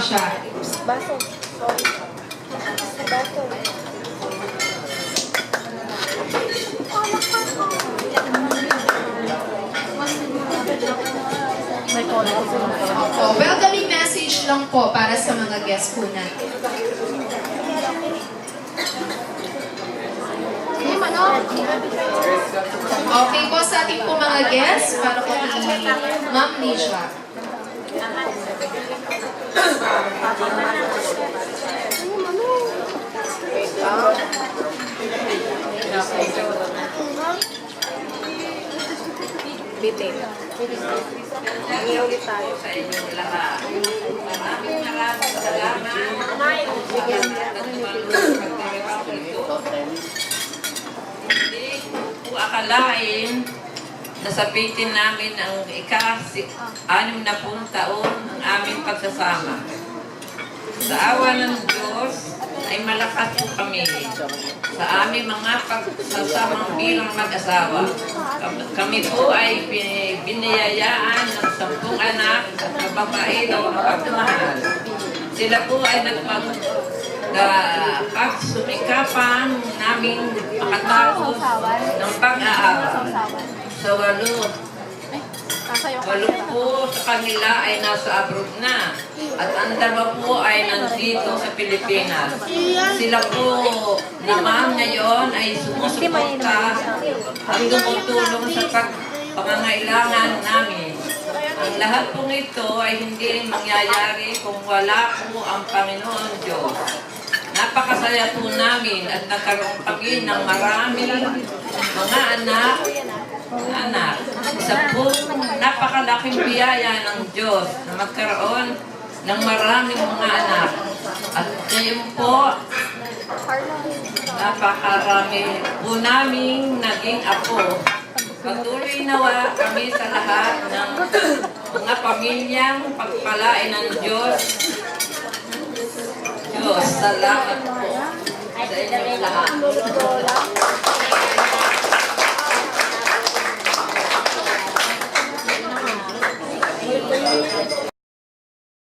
siya. Baso. Sorry. Baso. May call ko sila. Welcoming message lang po para sa mga guests po natin. Okay po sa ating po mga guests, para po kay Ma'am Nisha. Bitin. Hindi ulit tayo. Sa inyong lahat. Maraming salamat. Hindi po akalain na sabitin namin ang ika-6 na taon ng aming pagsasama. Sa awa ng Diyos ay malakas po kami sa aming mga pagsasamang bilang mag-asawa. Kami po ay biniyayaan ng 10 anak at babae na mapagmahal. Sila po ay pagsumikapan namin makatapos ng pag-aaral. Sa walo po sa kanila ay nasa abroad na at ang 2 po ay nandito sa Pilipinas. Sila po naman ngayon ay sumusuporta at tumutulong sa pangangailangan namin. Ang lahat po nito ay hindi mangyayari kung wala po ang Panginoon Diyos. Napakasaya po namin at nagkaroon kami ng maraming mga anak. Isa po napakalaking biyaya ng Diyos na magkaroon ng maraming mga anak. At ngayon po, napakarami po naming naging apo. Patuloy nawa kami sa lahat ng mga pamilyang pagpalain ng Diyos. Diyos, salamat po sa inyong lahat.